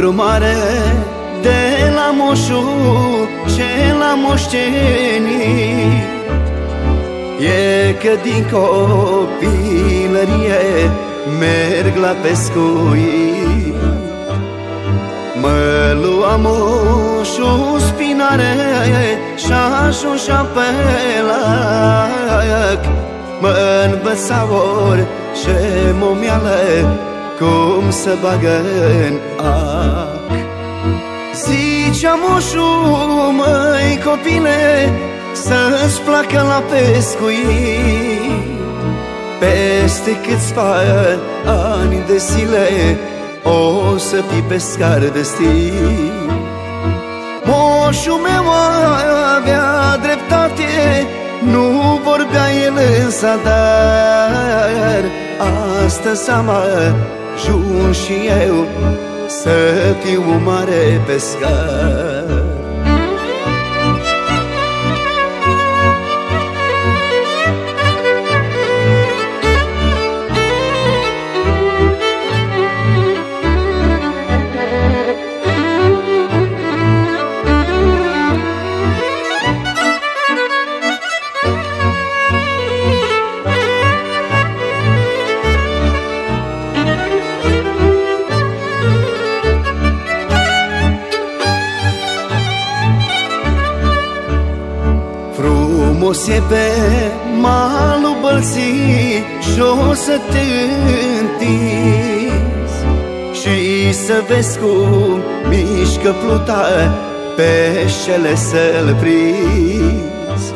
lucru mare de la moșul ce l-a moștenit e că din copilărie merg la pescuit. Mă lua moșul spinare și-așa pe lac, mă învăța orice momială cum să bagă în ac. Zicea moșul, măi copile, să-ți placă la pescuit. Peste câțiva ani de zile o să fii pescar de stil. Moșul meu avea dreptate, nu vorbea el în zadar. Astăzi am ajuns și eu să fiu un mare pescar. Frumos e pe malul Bălții jos să te întinzi și să vezi cum mișcă pluta peștele să-l prinzi.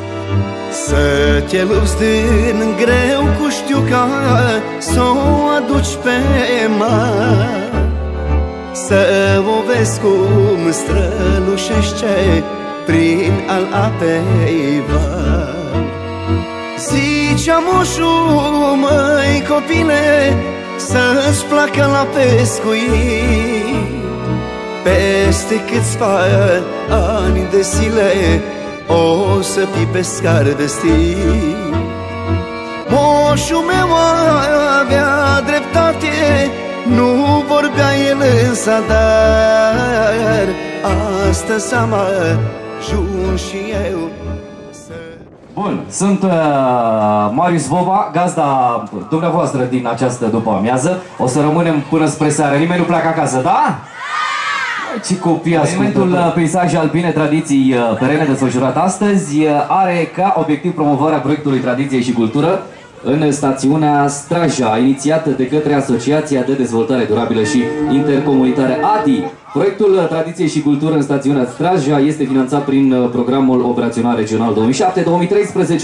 Să te lupți din greu cu știuca, s-o aduci pe mare, să o vezi cum strălușește prin al apei val. Zicea moșul, măi copile, să-ți placă la pescuit. Peste câțiva ani de zile o să fii pescar de stil. Moșul meu avea dreptate, nu vorbea el în zadar. Astăzi am ajuns și eu să... Bun, sunt Marius Vova, gazda dumneavoastră din această după-amiază. O să rămânem până spre seară. Nimeni nu pleacă acasă, da? Ce copii ascultători! Evenimentul Peisaje Alpine Tradiții Perene desfășurat astăzi are ca obiectiv promovarea proiectului Tradiție și Cultură în stațiunea Straja, inițiată de către Asociația de Dezvoltare Durabilă și Intercomunitară ADI. Proiectul Tradiție și Cultură în stațiunea Straja este finanțat prin Programul Operațional Regional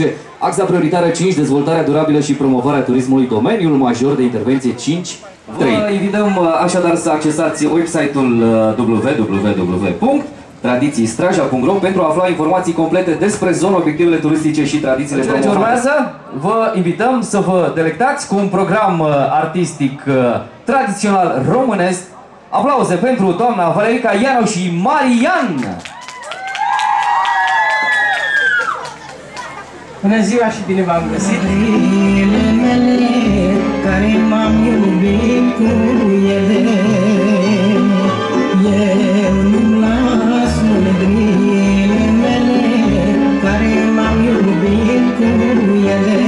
2007-2013, axa prioritară 5, dezvoltarea durabilă și promovarea turismului, domeniul major de intervenție 5. Vă invităm așadar să accesați website-ul www.tradițiistraja.ro pentru a afla informații complete despre zona, obiectivele turistice și tradițiile promovate. Ce urmează, vă invităm să vă delectați cu un program artistic tradițional românesc. Aplauze pentru doamna Valerica Ianu și Marian! Bună ziua și bine v-am găsit! Care m-am iubit cu ele, eu nu-mi las mândrile mele, care m-am iubit cu ele.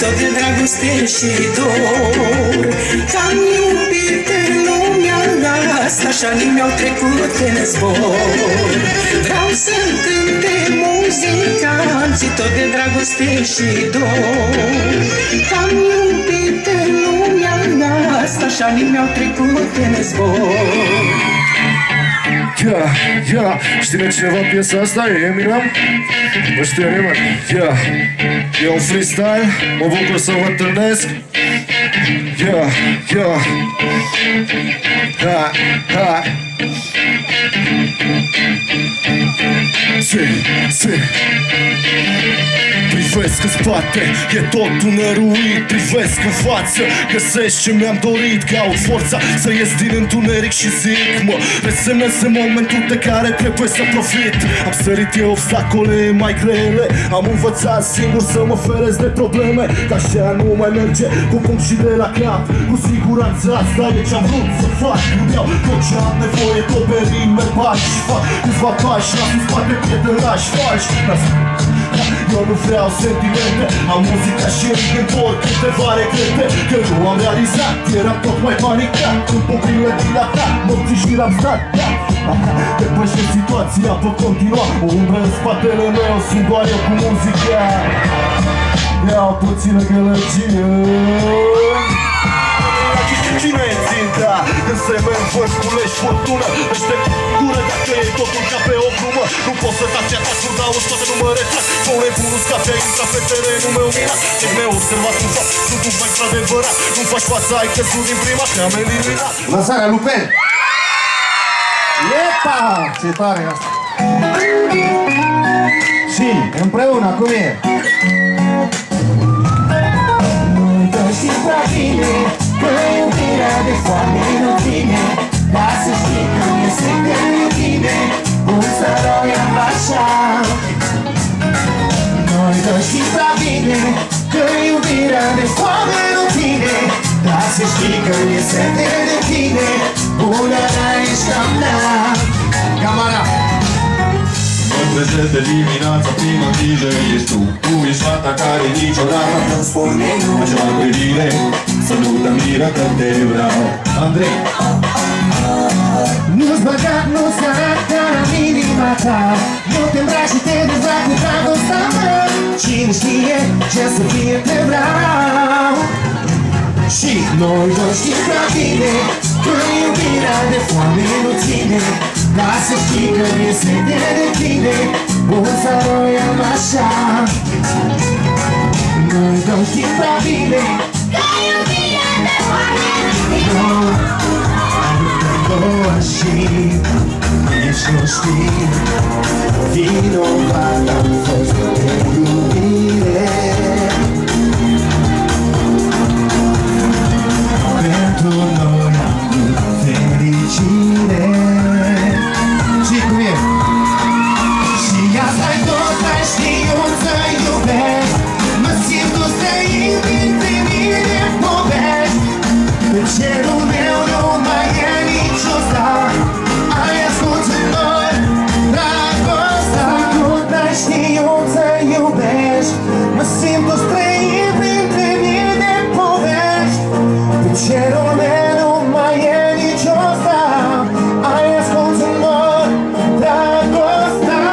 Tot de dragoste și dor, că-am iubit în lumea asta, și anii mi-au trecut în zbor. Vreau să-mi cânte muzicanții tot de dragoste și dor, că-am iubit în lumea asta, și anii mi-au trecut în zbor. Știe cineva piesa asta? E Eminem? Nu știe nimeni? E un freestyle, mă bucur să vă întâlnesc. Privesc în spate, e totul năruit. Privesc în față, găsesc ce mi-am dorit. Caut forța să ies din întuneric și zic, mă resemnez în momentul de care trebuie să profit. Am sărit eu obstacole mai grele, am învățat singur să mă feresc de probleme. Că așa nu mai merge, cu punct și de la cap. Cu siguranță asta e ce-am vrut să fac. Îmi iau tot ce am nevoie, tot pe rime pași. Fac câțiva pași, las în spate prieteni-lași falși. Eu nu vreau sentimente, am muzica și îmi întorc câteva regrete. Că nu am realizat, eram tot mai panicat. În poprile dilatat, nopții și l-am stat. Depășesc situația, pot continua. O umbră în spatele meu, sunt doar eu cu muzica. Iau puțină gălăgie. Cine e ținta? Când se merg, voi culești fortună. Ește gură dacă e totul ca pe o glumă. Nu pot să taci, ataci, nu dau toate, nu mă retrag. Fă-un nebunul scape, ai intrat pe terenul meu minat. Ce neobservat nu fac, sunt un fac adevărat. Nu-mi faci fața, ai căzut din prima, te-am eliminat. Lansarea Lupen! Epa! Ce tare e asta! Și împreună, cum e? Nu-i dă și prea bine că iubirea de foame nu ține. Dar să știi că mi-e sete de tine, cum să roiam așa. Nu-i dă și prea bine că iubirea de foame nu ține. Dar să știi că mi-e sete de tine, bună ești cam mea. Camara! Mă trezesc de dimineața, prima grijă ești tu. Tu ești fata care niciodată nu-mi spune nu. Acea privire să nu te miră că te vreau. Andrei! Nu-ți băgat, nu-ți arată în inima ta. Nu te îmbraci și te dezbrac cu dragostea mea. Cine știe ce să fie te vreau. Și noi doi știm prea bine că iubirea de foame nu ține. Dar să știi că mi-e sete de tine, bun să roiam așa. Noi doi știm prea bine că iubirea de foame nu ține. Și nici nu știi, vinovat am fost de iubire. Pentru noi am vrut fericire. Și cum e? Și asta-i tot, mai știut să iubesc. Mă simt un străin dintre mii de povești. Pe cerul meu nu mai e nicio star. Ai ascuns în noi dragostea. Tot mai știut să iubești. Mă simt un străin dintre mii de povești. Pe cerul meu nu mai e nicio star. Ai ascuns în noi dragostea.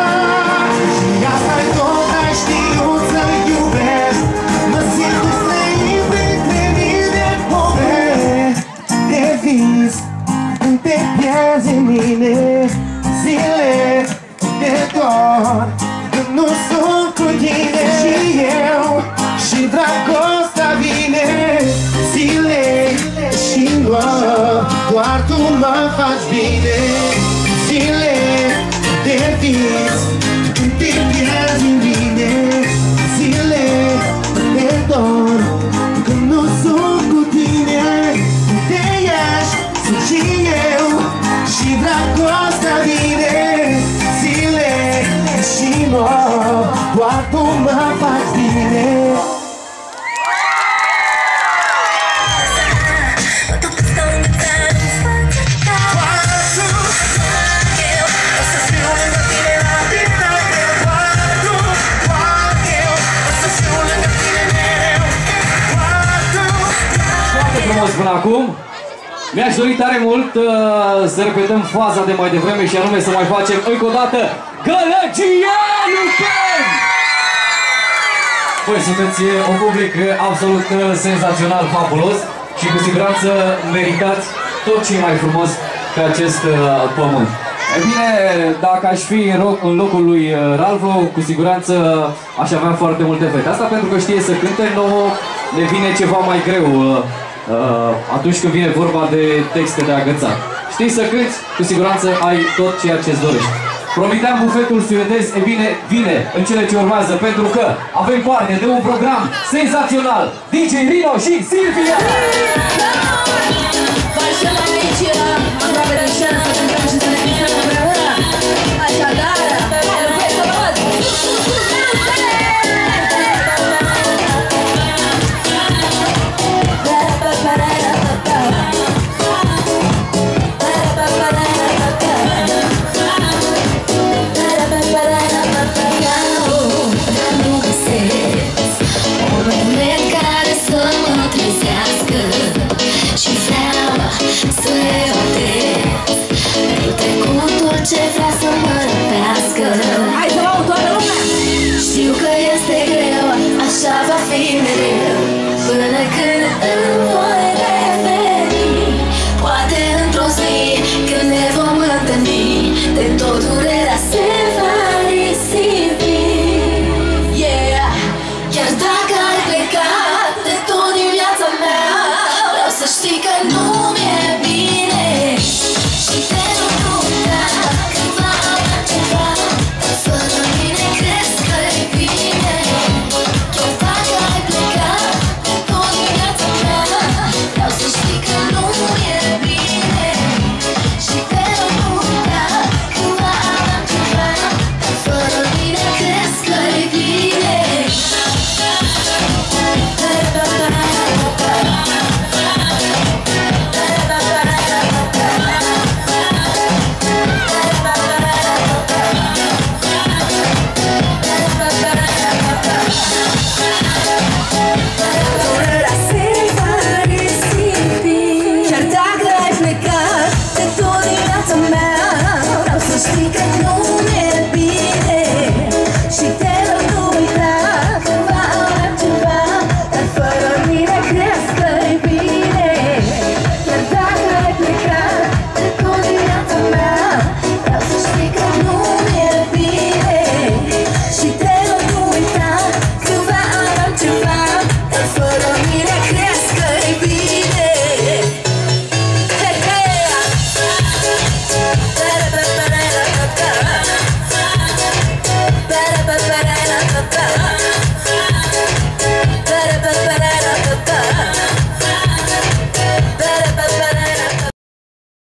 Și asta-i tot, ai știut să iubești. Mă simt un străin printre mii de povești. De vis, când te pierzi în mine, zile de dor, când nu sunt cu tine. Și eu, și dragostea vine, zile și doar tu mă faci bine. Zile de vis, când te pierzi în mine, zile de dor, când nu sunt cu tine. Te ești, sunt și eu, și dragostea vine. Zile și doar tu mă faci bine. Până acum mi-aș dori tare mult să repetăm faza de mai devreme și anume să mai facem încă o dată Gălăgia Lupen! Păi sunteți un public absolut senzațional, fabulos și cu siguranță meritați tot ce e mai frumos pe acest pământ. E bine, dacă aș fi în locul lui Ralvo, cu siguranță aș avea foarte multe fete. Asta pentru că știe să cânte, nouă ne vine ceva mai greu atunci când vine vorba de texte de agățat. Știi să cânti, cu siguranță ai tot ceea ce-ți dorești. Promiteam bufetul suedez, e bine, vine în cele ce urmează, pentru că avem parte de un program senzațional. DJ Rino și Silvia!